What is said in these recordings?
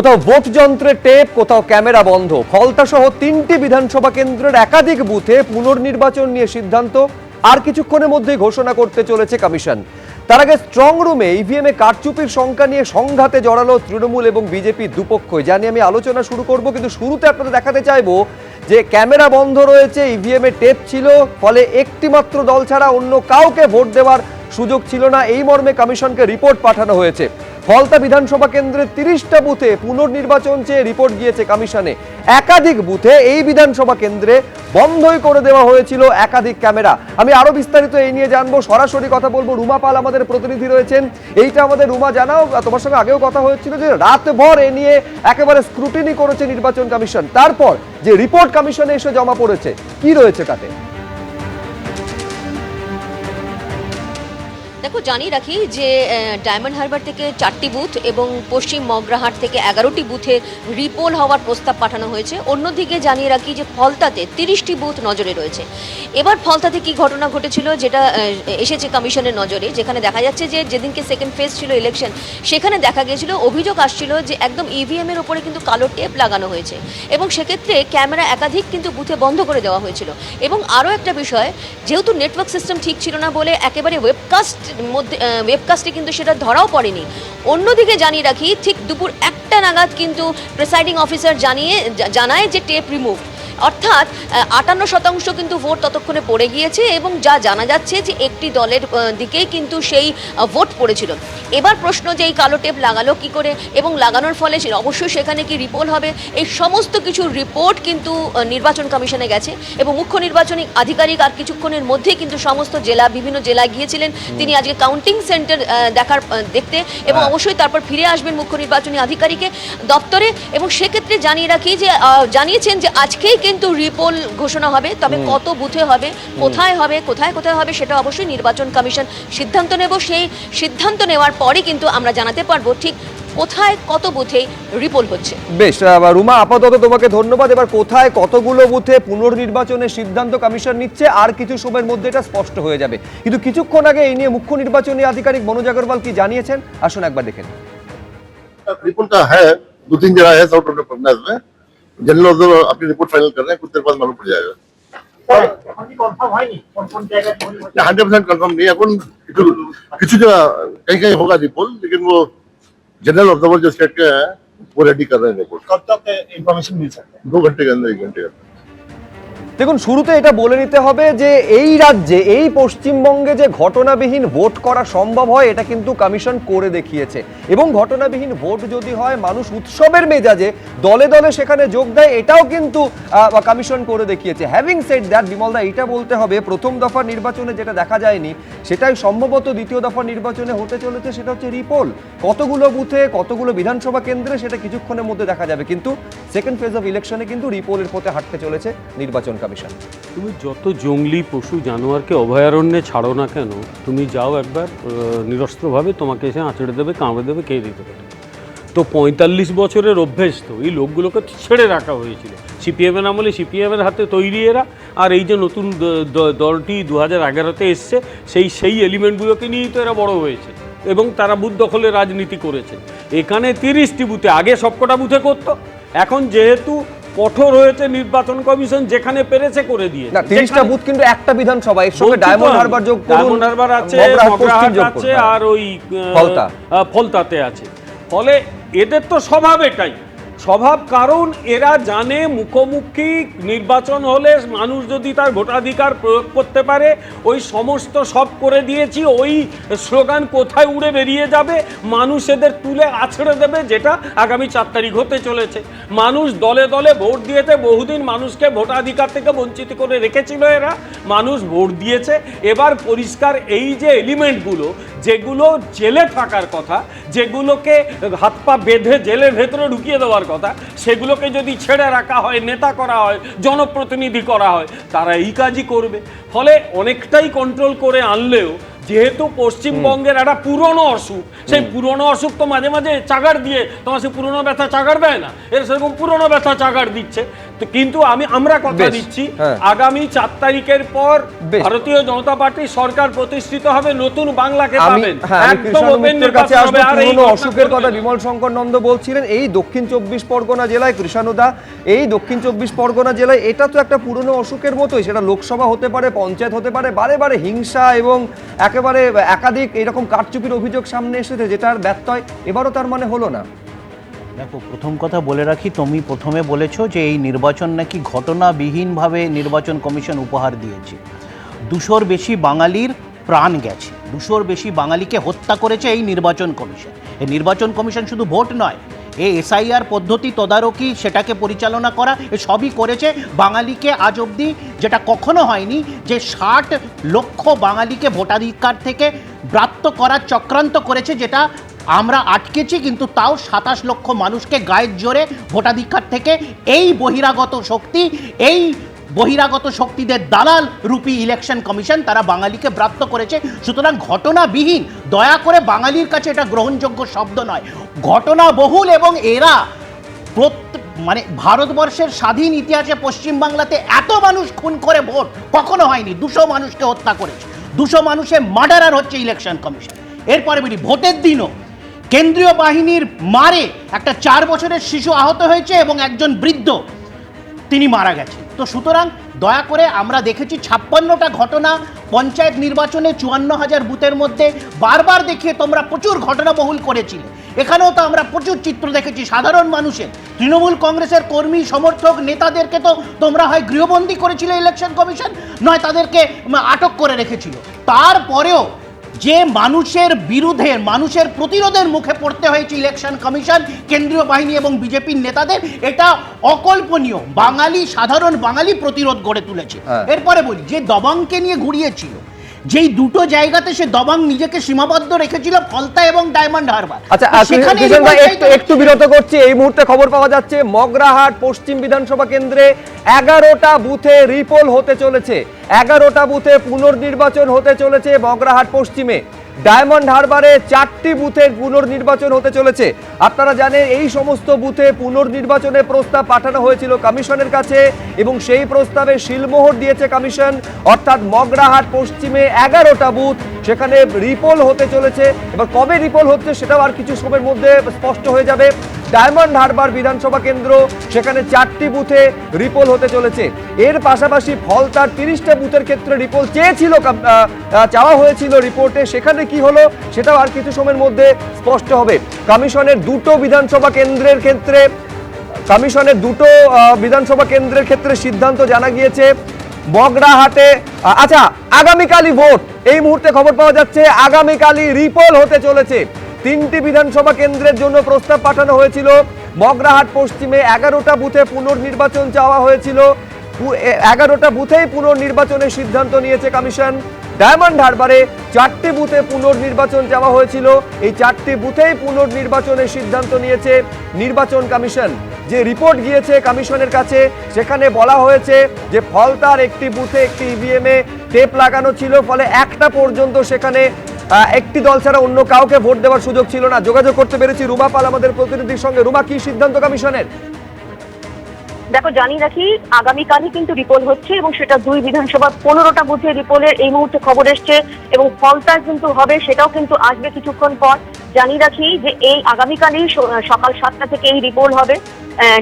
কোথাও ভোট যন্ত্রে টেপ, কোথাও ক্যামেরা বন্ধ। ফলতা সহ 3টি বিধানসভা কেন্দ্রের একাধিক বুথে পুনর্নির্বাচন নিয়ে সিদ্ধান্ত আর কিছুক্ষণের মধ্যেই ঘোষণা করতে চলেছে কমিশন। তার আগে স্ট্রং রুমে ইভিএমে কারচুপির শঙ্কা নিয়ে সংঘাতে জড়ালো তৃণমূল এবং বিজেপি দুপক্ষই। জানি আমি আলোচনা শুরু করব, কিন্তু শুরুতে আপনাদের দেখাতে চাইবো যে ক্যামেরা বন্ধ রয়েছে, ইভিএমে টেপ ছিল, ফলে একটি মাত্র দল ছাড়া অন্য কাউকে ভোট দেওয়ার সুযোগ ছিল না। এই মর্মে কমিশনকে রিপোর্ট পাঠানো হয়েছে। ফলতা বিধানসভা কেন্দ্রে 30টা বুথে পুনর্নির্বাচন চেয়ে রিপোর্ট গিয়েছে কমিশনে। একাধিক বুথে এই বিধানসভা কেন্দ্রে বন্ধই করে দেওয়া হয়েছিল একাধিক ক্যামেরা। আমি আরো বিস্তারিত এই নিয়ে জানবো, সরাসরি কথা বলবো। রুমা পাল আমাদের প্রতিনিধি রয়েছেন। এইটা আমাদের রুমা, জানাও, তোমার সঙ্গে আগেও কথা হয়েছিল যে রাতভর এ নিয়ে একেবারে স্ক্রুটিনি করেছে নির্বাচন কমিশন। তারপর যে রিপোর্ট কমিশনে এসে জমা পড়েছে, কি রয়েছে তাতে? দেখো, জানিয়ে রাখি যে ডায়মন্ড হারবার থেকে 4টি বুথ এবং পশ্চিম মগরাহাট থেকে 11টি বুথে রিপোল হওয়ার প্রস্তাব পাঠানো হয়েছে। অন্যদিকে জানিয়ে রাখি যে ফলতাতে 30টি বুথ নজরে রয়েছে। এবার ফলতাতে কি ঘটনা ঘটেছিল যেটা এসেছে কমিশনের নজরে, যেখানে দেখা যাচ্ছে যে যেদিনকে সেকেন্ড ফেজ ছিল ইলেকশন, সেখানে দেখা গিয়েছিল, অভিযোগ আসছিল যে একদম ইভিএমের ওপরে কিন্তু কালো টেপ লাগানো হয়েছে এবং সেক্ষেত্রে ক্যামেরা একাধিক কিন্তু বুথে বন্ধ করে দেওয়া হয়েছিল। এবং আরও একটা বিষয়, যেহেতু নেটওয়ার্ক সিস্টেম ঠিক ছিল না বলে একেবারে ওয়েবকাস্টে কিন্তু সেটা ধরাও পড়েনি। অন্যদিকে জানিয়ে রাখি, ঠিক দুপুর 1টা নাগাদ কিন্তু প্রিসাইডিং অফিসার জানায় যে টেপ রিমুভ, অর্থাৎ 58% কিন্তু ভোট ততক্ষণে পড়ে গিয়েছে এবং যা জানা যাচ্ছে যে একটি দলের দিকেই কিন্তু সেই ভোট পড়েছিল। এবার প্রশ্ন যে এই কালো টেপ লাগালো কি করে এবং লাগানোর ফলে অবশ্যই সেখানে কি রিপোল হবে, এই সমস্ত কিছু রিপোর্ট কিন্তু নির্বাচন কমিশনে গেছে এবং মুখ্য নির্বাচনী আধিকারিক আর কিছুক্ষণের মধ্যেই কিন্তু সমস্ত বিভিন্ন জেলায় গিয়েছিলেন তিনি আজকে কাউন্টিং সেন্টার দেখতে, এবং অবশ্যই তারপর ফিরে আসবেন মুখ্য নির্বাচনী আধিকারিকের দপ্তরে। এবং সেক্ষেত্রে জানিয়ে রাখি যে জানিয়েছেন যে আজকেই কিন্তু রিপোল ঘোষণা হবে, তবে কত বুথে হবে, কোথায় হবে সেটা অবশ্যই নির্বাচন কমিশন সিদ্ধান্ত নেব। সেই সিদ্ধান্ত নেওয়ার পরে কিন্তু আমরা জানাতে পারবো ঠিক কোথায় কত বুথে রিপোল হচ্ছে। বেশ রুমা, আপাতত তোমাকে ধন্যবাদ। এবার কোথায় কতগুলো বুথে পুনর্নির্বাচনের সিদ্ধান্ত কমিশন নিচ্ছে আর কিছু সময়ের মধ্যে এটা স্পষ্ট হয়ে যাবে। কিন্তু কিছুক্ষণ আগে এই নিয়ে মুখ্য নির্বাচনী আধিকারিক মনোজ আগরওয়াল কি জানিয়েছেন, আসুন একবার দেখেন। रिपोर्ट का है 2-3 जगह है साउथ प्रोग्रेस में। जनरल ऑब्जर्वर अपनी रिपोर्ट फाइनल कर रहे हैं, कुछ देर बाद मालूम पड़ जाएगा। 100% कंफर्म नहीं है, কিছু जगह कहीं होगा रिपोल, लेकिन वो जनरल ऑब्जर्वर जो स्टेट के हैं वो रेडी कर रहे हैं रिपोर्ट। कब तक इंफॉर्मेशन मिल सकता है? 2 घंटे के अंदर, 1 घंटे के अंदर। দেখুন, শুরুতে এটা বলে নিতে হবে যে এই রাজ্যে, এই পশ্চিমবঙ্গে যে ঘটনাবিহীন ভোট করা সম্ভব হয় এটা কিন্তু কমিশন করে দেখিয়েছে। এবং ঘটনাবিহীন ভোট যদি হয়, মানুষ উৎসবের মেজাজে দলে দলে সেখানে যোগ দেয়, এটাও কিন্তু কমিশন করে দেখিয়েছে। হ্যাভিং সেড দ্যাট, বিমলদা, এটা বলতে হবে প্রথম দফার নির্বাচনে যেটা দেখা যায়নি সেটাই সম্ভবত দ্বিতীয় দফার নির্বাচনে হতে চলেছে, সেটা হচ্ছে রিপোল। কতগুলো বুথে, কতগুলো বিধানসভা কেন্দ্রে সেটা কিছুক্ষণের মধ্যে দেখা যাবে, কিন্তু সেকেন্ড ফেজ অফ ইলেকশনে কিন্তু রিপোলের পথে হাঁটতে চলেছে নির্বাচন কমিশন। তুমি যত জঙ্গলি পশু জানোয়ারকে অভয়ারণ্যে ছাড়ো না কেন, তুমি যাও একবার নিরস্ত্রভাবে, তোমাকে এসে আঁচড়ে দেবে, কামড়ে দেবে, খেয়ে দিতে পারে। তো 45 বছরের অভ্যেস তো এই লোকগুলোকে ছেড়ে রাখা হয়েছিল সিপিএমের আমলে, সিপিএমের হাতে তৈরি এরা। আর এই যে নতুন দলটি 2011-তে এসছে, সেই এলিমেন্টগুলোকে নিয়েই তো এরা বড় হয়েছে এবং তারা বুথ দখলের রাজনীতি করেছে। এখানে 30টি বুথে, আগে সবকটা বুথে করতো, এখন যেহেতু কঠোর হয়েছে নির্বাচন কমিশন, যেখানে পেরেছে করে দিয়ে। না, 30টা বুথ কিন্তু একটা বিধানসভা, এর সঙ্গে ডায়মন্ড হারবার যোগ করুন, ডায়মন্ড হারবার আছে, মগরাহাট আছে, আর ওই ফলতাতে আছে। ফলে এদের তো স্বভাব এটাই স্বভাব, কারণ এরা জানে মুখোমুখি নির্বাচন হলে মানুষ যদি তার ভোটাধিকার প্রয়োগ করতে পারে, ওই সমস্ত সব করে দিয়েছি, ওই স্লোগান কোথায় উড়ে বেরিয়ে যাবে, মানুষ এদের তুলে আছড়ে দেবে, যেটা আগামী 4 তারিখ হতে চলেছে। মানুষ দলে দলে ভোট দিয়েছে, বহুদিন মানুষকে ভোটাধিকার থেকে বঞ্চিত করে রেখেছিল এরা, মানুষ ভোট দিয়েছে। এবার পরিষ্কার এই যে এলিমেন্টগুলো, যেগুলো জেলে থাকার কথা, যেগুলোকে হাত পা বেঁধে জেলের ভেতরে ঢুকিয়ে দেওয়ার কথা, সেগুলোকে যদি ছেড়ে রাখা হয়, নেতা করা হয়, জনপ্রতিনিধি করা হয়, তারা এই কাজই করবে। ফলে অনেকটাই কন্ট্রোল করে আনলেও, যেহেতু পশ্চিমবঙ্গের একটা পুরনো অসুখ, সেই পুরনো অসুখ তো মাঝে মাঝে চাগাড় দিয়ে, তোমার সে পুরনো ব্যথা চাগাড় দেয় না, এর সেরকম পুরনো ব্যথা চাগাড় দিচ্ছে। তো কিন্তু আমরা কথা বেশ, দিচ্ছি হ্যাঁ। আগামী 4 তারিখের পর বেশ। ভারতীয় জনতা পার্টি সরকার প্রতিষ্ঠিত হবে, নতুন বাংলাকে আমি পাবেন, হ্যাঁ, আমি একদম কৃষাণু ওপেন মিত্রের কাছে নির্বাচন আসবো। হবে, আর এই পুরনো ঘটনা অসুখের ঘটবে কথা না। বিমল শঙ্কর নন্দ বলছিলেন। এই দক্ষিণ 24 পরগনা জেলায়, কৃষাণুদা, এই দক্ষিণ 24 পরগনা জেলায় এটা তো একটা পুরনো অসুখের মতোই, সেটা লোকসভা হতে পারে, পঞ্চায়েত হতে পারে, বারে বারে হিংসা এবং একেবারে একাধিক এরকম কারচুপির অভিযোগ সামনে এসেছে, যেটার ব্যত্যয় এবারও তার মানে হলো না। দেখো, প্রথম কথা বলে রাখি, তুমি প্রথমে বলেছো যে এই নির্বাচন নাকি ঘটনাবিহীনভাবে নির্বাচন কমিশন উপহার দিয়েছে। 200-র বেশি বাঙালির প্রাণ গেছে, 200-র বেশি বাঙালিকে হত্যা করেছে এই নির্বাচন কমিশন। এই নির্বাচন কমিশন শুধু ভোট নয়, এই এসআইআর পদ্ধতি তদারকি, সেটাকে পরিচালনা করা, এ সবই করেছে। বাঙালিকে আজ অবধি যেটা কখনো হয়নি, যে 60 লক্ষ বাঙালিকে ভোটাধিকার থেকে ব্রাত্য করার চক্রান্ত করেছে, যেটা আমরা আটকেছি, কিন্তু তাও 27 লক্ষ মানুষকে গায়ের জোরে ভোটাধিকার থেকে এই বহিরাগত শক্তিদের দালাল রূপী ইলেকশন কমিশন তারা বাঙালিকে ব্রাত্য করেছে। সুতরাং ঘটনাবিহীন, দয়া করে বাঙালির কাছে এটা গ্রহণযোগ্য শব্দ নয়, ঘটনাবহুল। এবং এরা মানে ভারতবর্ষের স্বাধীন ইতিহাসে পশ্চিমবাংলাতে এত মানুষ খুন করে ভোট কখনো হয়নি। 200 মানুষকে হত্যা করেছে, 200 মানুষের মার্ডারার হচ্ছে ইলেকশন কমিশন। এরপরে বলি, ভোটের দিনও কেন্দ্রীয় বাহিনীর মারে একটা 4 বছরের শিশু আহত হয়েছে এবং একজন বৃদ্ধ তিনি মারা গেছেন। তো সুতরাং দয়া করে, আমরা দেখেছি 56টা ঘটনা পঞ্চায়েত নির্বাচনে 54,000 বুথের মধ্যে বারবার দেখিয়ে তোমরা প্রচুর ঘটনাবহুল করেছিলে। এখানেও তো আমরা প্রচুর চিত্র দেখেছি সাধারণ মানুষের, তৃণমূল কংগ্রেসের কর্মী সমর্থক নেতাদেরকে তো তোমরা হয় গৃহবন্দী করেছিলে ইলেকশন কমিশন, নয় তাদেরকে আটক করে রেখেছিল। তারপরেও যে মানুষের বিরুদ্ধে, মানুষের প্রতিরোধের মুখে পড়তে হয়েছে ইলেকশন কমিশন, কেন্দ্রীয় বাহিনী এবং বিজেপির নেতাদের, এটা অকল্পনীয়। সাধারণ বাঙালি প্রতিরোধ গড়ে তুলেছে। এরপরে বলি, যে দবংকে নিয়ে ঘুরিয়েছিল, যেই দুটো জায়গাতে সে দবং নিজেকে সীমাবদ্ধ রেখেছিল, ফলতা এবং ডায়মন্ড হারবার। আচ্ছা, কৃষণ ভাই, একটু বিরত করছি। এই মুহূর্তে খবর পাওয়া যাচ্ছে মগরাহাট পশ্চিম বিধানসভা কেন্দ্রে 11টা বুথে রিপোল হতে চলেছে, 11টা বুথে পুনর্নির্বাচন হতে চলেছে মগরাহাট পশ্চিমে। ডায়মন্ড হারবারে 4টি বুথের পুনর্নির্বাচন হতে চলেছে। আপনারা জানেন, এই সমস্ত বুথে পুনর্নির্বাচনের প্রস্তাব পাঠানো হয়েছিল কমিশনের কাছে এবং সেই প্রস্তাবে শিলমোহর দিয়েছে কমিশন। অর্থাৎ মগরাহাট পশ্চিমে 11টা বুথ, সেখানে রিপোল হতে চলেছে। এবার কবে রিপোল হচ্ছে সেটাও আর কিছু সময়ের মধ্যে স্পষ্ট হয়ে যাবে। ডায়মন্ড হারবার বিধানসভা কেন্দ্র, সেখানে 4টি বুথে রিপোল হতে চলেছে। এর পাশাপাশি ফলতার 30টা বুথের ক্ষেত্রে রিপোল চাওয়া হয়েছিল রিপোর্টে, সেখানে কি হলো সেটাও আর কিছু সময়ের মধ্যে স্পষ্ট হবে। কমিশনের দুটো বিধানসভা কেন্দ্রের ক্ষেত্রে সিদ্ধান্ত জানা গিয়েছে। মগরাহাটে আচ্ছা, আগামীকালই ভোট, এই মুহূর্তে খবর পাওয়া যাচ্ছে আগামীকালই রিপোল হতে চলেছে। 3টি বিধানসভা কেন্দ্রের জন্য প্রস্তাব পাঠানো হয়েছিল। মগরাহাট পশ্চিমে 11টা বুথে পুনর্নির্বাচন চাওয়া হয়েছিল, 11টা বুথেই পুনর্নির্বাচনের সিদ্ধান্ত নিয়েছে কমিশন। ডায়মন্ড হারবারে 4টি বুথে পুনর্নির্বাচন চাওয়া হয়েছিল, এই 4টি বুথেই পুনর্নির্বাচনের সিদ্ধান্ত নিয়েছে নির্বাচন কমিশন। যে রিপোর্ট গিয়েছে কমিশনের কাছে, সেখানে বলা হয়েছে যে ফলতার একটি বুথে একটি ইভিএমে টেপ লাগানো ছিল, ফলে একটা পর্যন্ত সেখানে একটি দল ছাড়া অন্য কাউকে ভোট দেওয়ার সুযোগ ছিল না। যোগাযোগ করতে পেরেছি রুমা পাল আমাদের প্রতিনিধির সঙ্গে। রুমা, কি সিদ্ধান্ত কমিশনের? দেখো, জানিয়ে রাখি, আগামীকালই কিন্তু রিপোল হচ্ছে এবং সেটা 2 বিধানসভা 15টা বুথে রিপোলের এই মুহূর্তে খবর এসছে এবং ফলতা কিন্তু হবে, সেটাও কিন্তু আসবে কিছুক্ষণ পর। জানিয়ে রাখি যে এই আগামীকালই সকাল 7টা থেকে এই রিপোল হবে।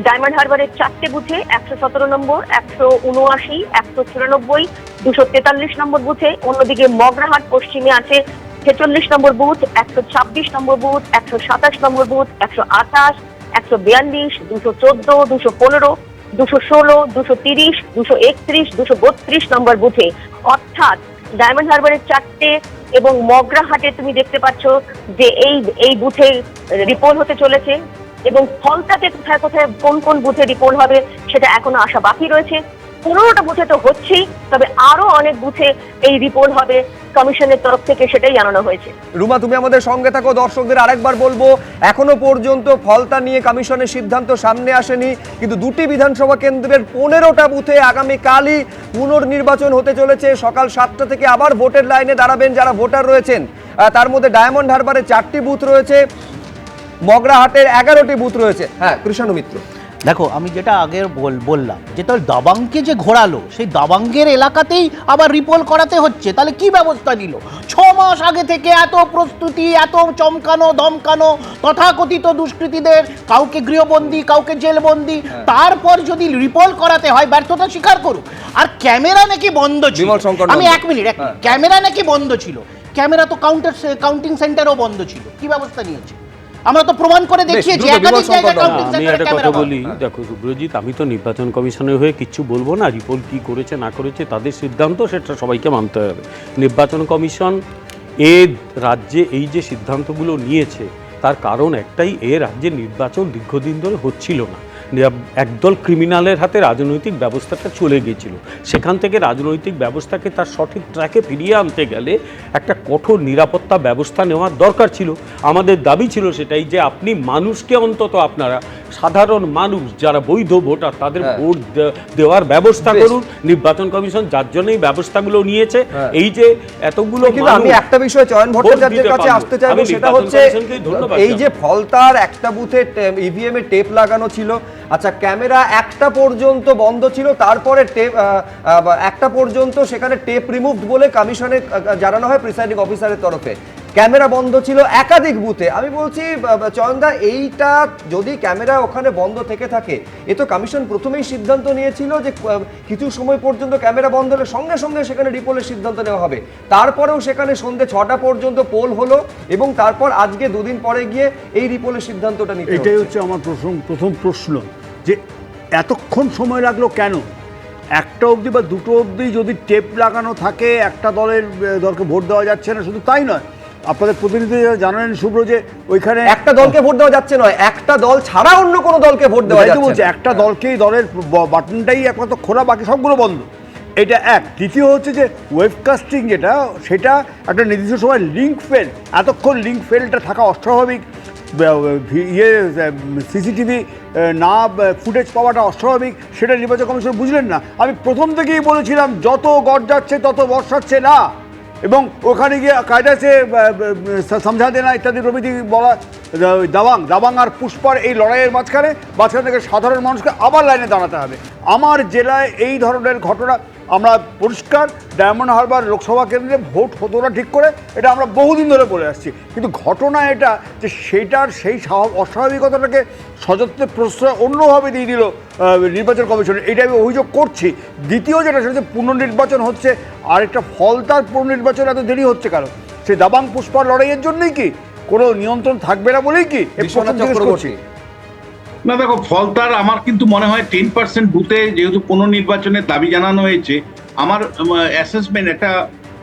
ডায়মন্ড হারবারের 4টে বুথে 117 নম্বর, 179, 194, 243 নম্বর বুথে। অন্যদিকে মগরাহাট পশ্চিমে আছে 46 নম্বর বুথ, 126 নম্বর বুথ, 127 নম্বর বুথ, 128, 142, 214, 215, 216, 230, 231, 232 নম্বর বুথে। অর্থাৎ ডায়মন্ড হারবারের 4টে এবং মগরাহাটে তুমি দেখতে পাচ্ছ যে এই বুথে রিপোল হতে চলেছে এবং ফলতাতে কোথায় কোথায় কোন কোন বুথে রিপোল হবে সেটা এখনো আসা বাকি রয়েছে। 15টা বুথে তো হচ্ছেই, তবে আরো অনেক বুথে এই রিপোল হবে কমিশনের তরফ থেকে, সেটাই জানানো হয়েছে। রুমা, তুমি আমাদের সঙ্গে থাকো। দর্শকদের আরেকবার বলবো, এখনো পর্যন্ত ফলতা নিয়ে কমিশনের সিদ্ধান্ত সামনে আসেনি, কিন্তু 2টি বিধানসভা কেন্দ্রের 15টা বুথে আগামীকালই পুনর্নির্বাচন হতে চলেছে। সকাল 7টা থেকে আবার ভোটের লাইনে দাঁড়াবেন যারা ভোটার রয়েছেন। তার মধ্যে ডায়মন্ড হারবারে 4টি বুথ রয়েছে, মগরাহাটের 11টি বুথ রয়েছে। হ্যাঁ, কৃষাণু মিত্র। দেখো আমি যেটা আগে বললাম যে তোর দাবাংকে যে ঘোরালো সেই দাবাঙ্গের এলাকাতেই আবার রিপোল করাতে হচ্ছে, তাহলে কি ব্যবস্থা নিল? 6 মাস আগে থেকে এত প্রস্তুতি, এত চমকানো ধমকানো, তথাকথিত দুষ্কৃতীদের কাউকে গৃহবন্দী কাউকে জেলবন্দি, তারপর যদি রিপোল করাতে হয় ব্যর্থতা স্বীকার করুক। আর ক্যামেরা নাকি বন্ধ ছিল, বিমল শঙ্কর আমি বন্ধ। 1 মিনিট ক্যামেরা নাকি বন্ধ ছিল, ক্যামেরা তো কাউন্টিং সেন্টারও বন্ধ ছিল, কি ব্যবস্থা নিয়েছে? আমরা তো প্রমাণ করে দেখিয়েছি দ্রুত একাধিক বিমল জায়গায় শঙ্কর কাউন্টিং আমি সেন্টারে একটা ক্যামেরা কথা বন্ধ। বলি, দেখো সুব্রজিৎ, আমি তো নির্বাচন কমিশনের হয়ে কিচ্ছু বলবো না। রিপোর্ট কি করেছে না করেছে তাদের সিদ্ধান্ত, সেটা সবাইকে মানতে হবে। নির্বাচন কমিশন এ রাজ্যে এই যে সিদ্ধান্তগুলো নিয়েছে তার কারণ একটাই, এ রাজ্যে নির্বাচন দীর্ঘদিন ধরে হচ্ছিল না, একদল ক্রিমিনালের হাতে রাজনৈতিক ব্যবস্থাটা চলে গিয়েছিল। সেখান থেকে রাজনৈতিক ব্যবস্থাকে তার সঠিক ট্র্যাকে ফিরিয়ে আনতে গেলে একটা কঠোর নিরাপত্তা ব্যবস্থা নেওয়ার দরকার ছিল। আমাদের দাবি ছিল সেটাই যে আপনি মানুষকে, অন্তত আপনারা সাধারণ মানুষ যারা বৈধ ভোটার তাদের ভোট দেওয়ার ব্যবস্থা করুন। নির্বাচন কমিশন যার জন্য এই ব্যবস্থাগুলো নিয়েছে, এই যে এতগুলো কিন্তু আমি একটা বিষয় চয়ন ভট্টাচার্যের কাছে আসতে চাইবো, সেটা হচ্ছে এই যে ফলতার একটা বুথে ইভিএম এ টেপ লাগানো ছিল, আচ্ছা ক্যামেরা একটা পর্যন্ত বন্ধ ছিল, তারপরে টেপ একটা পর্যন্ত সেখানে টেপ রিমুভড বলে কমিশনে জানানো হয় প্রিসাইডিং অফিসারের তরফে। ক্যামেরা বন্ধ ছিল একাধিক বুথে। আমি বলছি চয়নদা, এইটা যদি ক্যামেরা ওখানে বন্ধ থেকে থাকে, এ তো কমিশন প্রথমেই সিদ্ধান্ত নিয়েছিল যে কিছু সময় পর্যন্ত ক্যামেরা বন্ধ হলে সঙ্গে সঙ্গে সেখানে রিপোলের সিদ্ধান্ত নেওয়া হবে। তারপরেও সেখানে সন্ধ্যে 6টা পর্যন্ত পোল হলো এবং তারপর আজকে 2 দিন পরে গিয়ে এই রিপোলের সিদ্ধান্তটা নিতে এটাই হচ্ছে আমার প্রথম প্রশ্ন, যে এতক্ষণ সময় লাগলো কেন? 1টা অবধি বা 2টো অবধি যদি টেপ লাগানো থাকে, একটা দলকে ভোট দেওয়া যাচ্ছে না, শুধু তাই নয়, আপনাদের প্রতিনিধি জানালেন শুভ্র যে ওইখানে একটা দলকে ভোট দেওয়া যাচ্ছে নয়, একটা দল ছাড়া অন্য কোনো দলকে ভোট দেওয়া যাচ্ছে বলছে না। একটা দলকেই, দলের বাটনটাই একমাত্র খোলা, বাকি সবগুলো বন্ধ। এটা এক। দ্বিতীয় হচ্ছে যে ওয়েবকাস্টিং যেটা, সেটা একটা নির্দিষ্ট সময় লিঙ্ক ফেল, এতক্ষণ লিঙ্ক ফেলটা থাকা অস্বাভাবিক, সিসিটিভি না ফুটেজ পাওয়াটা অস্বাভাবিক, সেটা নির্বাচন কমিশন বুঝলেন না। আমি প্রথম থেকেই বলেছিলাম যত গড় যাচ্ছে তত বর্ষাচ্ছে না, এবং ওখানে গিয়ে কায়দা সে সমঝা দেনা ইত্যাদি প্রভৃতি বলা, দাবাং আর পুষ্পার এই লড়াইয়ের মাঝখানে থেকে সাধারণ মানুষকে আবার লাইনে দাঁড়াতে হবে। আমার জেলায় এই ধরনের ঘটনা আমরা পরিষ্কার, ডায়মন্ড হারবার লোকসভা কেন্দ্রে ভোট হতো না ঠিক করে, এটা আমরা বহুদিন ধরে বলে আসছি, কিন্তু ঘটনা এটা যে সেইটার সেই অস্বাভাবিকতাটাকে সযত্নে প্রশ্রয় অন্যভাবে দিয়ে দিল নির্বাচন কমিশন, এটা আমি অভিযোগ করছি। দ্বিতীয় যেটা, সেটা হচ্ছে পুনর্নির্বাচন হচ্ছে, আর একটা ফলতার পুনর্নির্বাচন এত দেরি হচ্ছে কারণ সেই দাবাং পুষ্পার লড়াইয়ের জন্যই কি কোনো নিয়ন্ত্রণ থাকবে না বলেই কি? না দেখো, ফলতার আমার কিন্তু মনে হয় 10% বুথে যেহেতু পুনর্নির্বাচনের দাবি জানানো হয়েছে, আমার অ্যাসেসমেন্ট একটা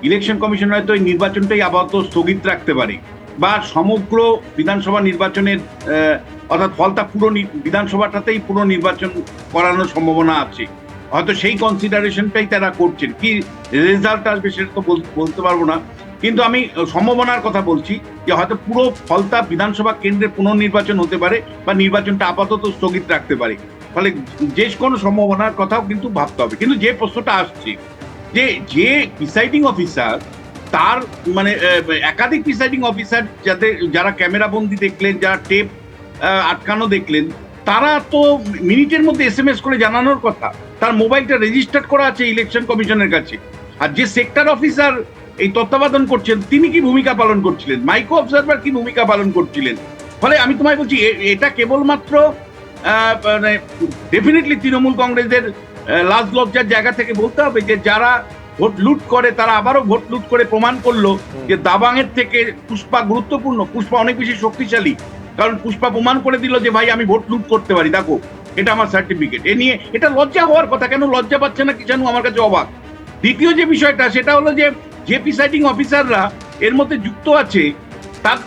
ইলেকশন কমিশন হয়তো এই নির্বাচনটাই আপাতত স্থগিত রাখতে পারে, বা সমগ্র বিধানসভা নির্বাচনের অর্থাৎ ফলতা পুরো বিধানসভাটাতেই পুনর্নির্বাচন করানোর সম্ভাবনা আছে, হয়তো সেই কনসিডারেশনটাই তারা করছেন। কি রেজাল্ট আসবে সেটা তো বলতে পারবো না, কিন্তু আমি সম্ভাবনার কথা বলছি যে হয়তো পুরো ফলতা বিধানসভা কেন্দ্রে পুনর্নির্বাচন হতে পারে, বা নির্বাচনটা আপাতত স্থগিত রাখতে পারে। ফলে যে কোনো সম্ভাবনার কথাও কিন্তু ভাবতে হবে। কিন্তু যে প্রশ্নটা আসছে যে প্রিসাইডিং অফিসার, তার মানে একাধিক প্রিসাইডিং অফিসার যারা ক্যামেরা বন্দি দেখলেন, যারা টেপ আটকানো দেখলেন, তারা তো মিনিটের মধ্যে SMS করে জানানোর কথা, তার মোবাইলটা রেজিস্টার্ড করা আছে ইলেকশন কমিশনের কাছে। আর যে সেক্টর অফিসার এই তত্ত্বাবধান করছেন, তিনি কি ভূমিকা পালন করছিলেন, মাইক্রো অবজারভার কি ভূমিকা পালন করছিলেন? ফলে আমি তোমায় বলছি, এটা কেবলমাত্র মানে ডেফিনেটলি তৃণমূল কংগ্রেসের লাজ লজ্জার জায়গা থেকে বলতে হবে যে যারা ভোট লুট করে তারা আবারও ভোট লুট করে প্রমাণ করলো যে দাবাংয়ের থেকে পুষ্পা গুরুত্বপূর্ণ, পুষ্পা অনেক বেশি শক্তিশালী। কারণ পুষ্পা প্রমাণ করে দিল যে ভাই আমি ভোট লুট করতে পারি, দেখো এটা আমার সার্টিফিকেট। এ নিয়ে এটা লজ্জা হওয়ার কথা, কেন লজ্জা পাচ্ছে না কি জানো, আমার কাছে অবাক। দ্বিতীয় যে বিষয়টা, সেটা হলো যে প্রিসাইডিং অফিসাররা এর মধ্যে যুক্ত আছে,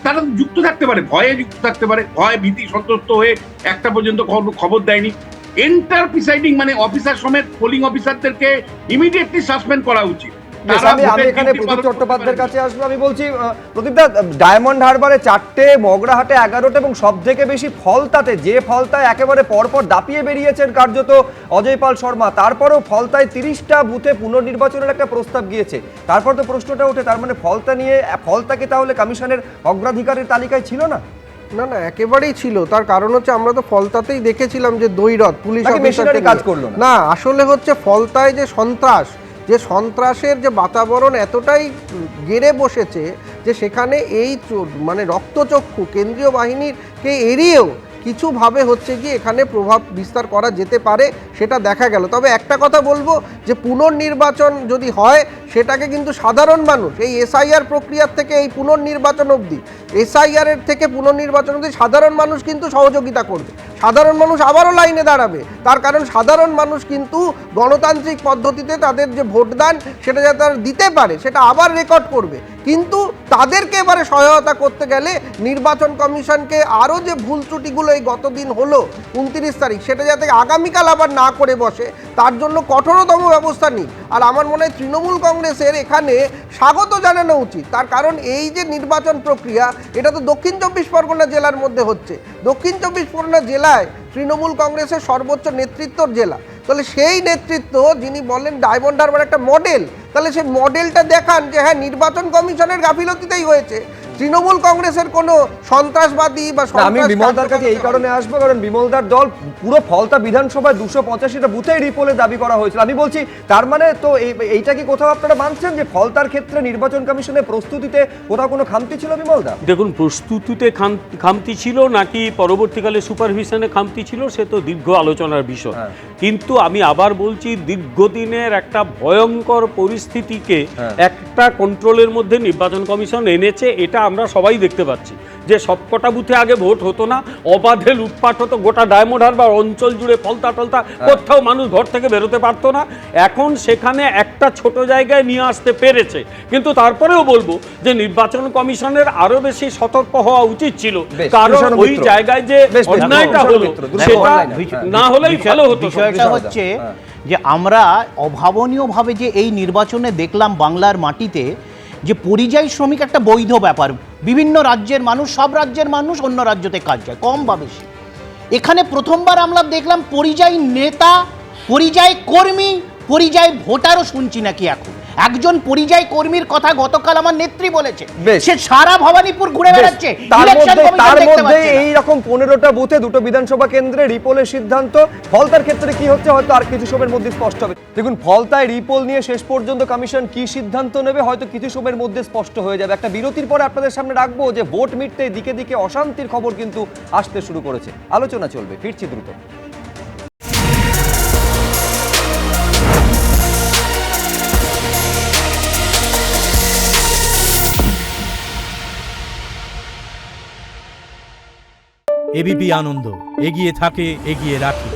তারা যুক্ত থাকতে পারে, ভয়ে যুক্ত থাকতে পারে, ভয় ভীতি সন্ত্রস্ত হয়ে একটা পর্যন্ত খবর দেয়নি। এন্টার প্রিসাইডিং মানে অফিসার সমেত পোলিং অফিসারদেরকে ইমিডিয়েটলি সাসপেন্ড করা উচিত। আমি এখানে প্রদীপ চট্টোপাধ্যায়ের কাছে আসবো। আমি বলছি প্রদীপদা, ডায়মন্ড হারবারে 4টে, মগরাহাটে 11টা এবং সব থেকে বেশি ফলতাতে, যে ফলতায় একেবারে পরপর দাপিয়ে বেরিয়েছেন কার্যত অজয় পাল শর্মা, তারপরেও ফলতায় 30টা বুথে পুনর্নির্বাচনের একটা প্রস্তাব গিয়েছে। তারপর তো প্রশ্নটা ওঠে, তার মানে ফলতাকে তাহলে কমিশনের অগ্রাধিকারের তালিকায় ছিল না? না না একেবারেই ছিল, তার কারণ হচ্ছে আমরা তো ফলতাতেই দেখেছিলাম যে দৈরথ পুলিশ নাকি অফিসারকে মেশিনারি কাজ নিয়ে। করলো না? না আসলে হচ্ছে ফলতায় যে সন্ত্রাসের যে বাতাবরণ এতটাই গেড়ে বসেছে যে সেখানে এই মানে রক্তচক্ষু কেন্দ্রীয় বাহিনীকে এড়িয়েও কিছুভাবে হচ্ছে কি এখানে প্রভাব বিস্তার করা যেতে পারে সেটা দেখা গেল। তবে একটা কথা বলবো যে পুনর্নির্বাচন যদি হয় সেটাকে কিন্তু সাধারণ মানুষ এই এসআইআর প্রক্রিয়ার থেকে এই পুনর্নির্বাচন অবধি, এসআইআর এর থেকে পুনর্নির্বাচন অবধি সাধারণ মানুষ কিন্তু সহযোগিতা করবে, সাধারণ মানুষ আবারও লাইনে দাঁড়াবে। তার কারণ সাধারণ মানুষ কিন্তু গণতান্ত্রিক পদ্ধতিতে তাদের যে ভোটদান সেটা যাতে তারা দিতে পারে সেটা আবার রেকর্ড করবে। কিন্তু তাদেরকে এবারে সহায়তা করতে গেলে নির্বাচন কমিশনকে আরও যে ভুল ত্রুটিগুলো এই গতদিন হলো 29 তারিখ সেটা যাতে আগামীকাল আবার না করে বসে তার জন্য কঠোরতম ব্যবস্থা নিই। আর আমার মনে হয় তৃণমূল কংগ্রেসের এখানে স্বাগত জানানো উচিত, তার কারণ এই যে নির্বাচন প্রক্রিয়া এটা তো দক্ষিণ 24 পরগনা জেলার মধ্যে হচ্ছে। দক্ষিণ 24 পরগনা জেলায় তৃণমূল কংগ্রেসের সর্বোচ্চ নেতৃত্বর জেলা, তাহলে সেই নেতৃত্ব যিনি বলেন ডায়মন্ড হারবার একটা মডেল, তাহলে সেই মডেলটা দেখান যে হ্যাঁ নির্বাচন কমিশনের গাফিলতিতেই হয়েছে, তৃণমূল কংগ্রেসের কোনো সন্ত্রাসবাদী বা আমি বিমলদার কাছে এই কারণে আসবো কারণ বিমলদার দল পুরো ফলতা বিধানসভায় 285টা বুথে রিপোলে দাবি করা হয়েছিল। আমি বলছি তার মানে তো এইটা কি কোথাও আপনারা মানছেন যে ফলতার ক্ষেত্রে নির্বাচন কমিশনের প্রস্তুতিতে কোথাও কোনো খামতি ছিল বিমলদা? দেখুন, প্রস্তুতিতে খামতি ছিল নাকি পরবর্তীকালে সুপারভিশনে খামতি ছিল সে তো দীর্ঘ আলোচনার বিষয়। কিন্তু আমি আবার বলছি দীর্ঘদিনের একটা ভয়ঙ্কর পরিস্থিতিকে একটা কন্ট্রোলের মধ্যে নির্বাচন কমিশন এনেছে, এটা আমরা সবাই দেখতে পাচ্ছি যে সবকটা বুথে আগে ভোট হতো না, অবাধে লুটপাট হতো, গোটা ডায়মন্ড হারবার অঞ্চল জুড়ে ফলতা টলতা কোথাও মানুষ ঘর থেকে বেরোতে পারতো না। এখন সেখানে একটা ছোট জায়গায় নিয়ে আসতে পেরেছে, কিন্তু তারপরেও বলবো যে নির্বাচন কমিশনের আরো বেশি সতর্ক হওয়া উচিত ছিল, কারণ ওই জায়গায় যে অন্যায়টা হলো সেটা না হলেই ভালো হতো। বিষয়টা হচ্ছে যে আমরা অভাবনীয়ভাবে যে এই নির্বাচনে দেখলাম বাংলার মাটিতে যে পরিযায়ী শ্রমিক একটা বৈধ ব্যাপার, বিভিন্ন রাজ্যের মানুষ, সব রাজ্যের মানুষ অন্য রাজ্যতে কাজ যায় কম বা বেশি। এখানে প্রথমবার আমরা দেখলাম পরিযায়ী নেতা, পরিযায়ী কর্মী, পরিযায়ী ভোটারও শুনছি নাকি এখন। একজন পরিযায়ী কর্মীর কথা গতকাল আমার নেত্রী বলেছে, সে সারা ভবানীপুর ঘুরে বেড়াচ্ছে, তার মধ্যে এই রকম 15টা বুথে 2টো বিধানসভা কেন্দ্রে রিপোলের সিদ্ধান্ত। ফলতার ক্ষেত্রে কি হচ্ছে হয়তো আর কিছু সময়ের মধ্যে স্পষ্ট হবে। দেখুন ফলতায় রিপোল নিয়ে শেষ পর্যন্ত কমিশন কি সিদ্ধান্ত নেবে হয়তো কিছু সময়ের মধ্যে স্পষ্ট হয়ে যাবে। একটা বিরতির পরে আপনাদের সামনে রাখবো যে ভোট মিটতে দিকে দিকে অশান্তির খবর কিন্তু আসতে শুরু করেছে, আলোচনা চলবে, ফিরছি দ্রুত। এবিপি আনন্দ এগিয়ে থাকে, এগিয়ে রাখে।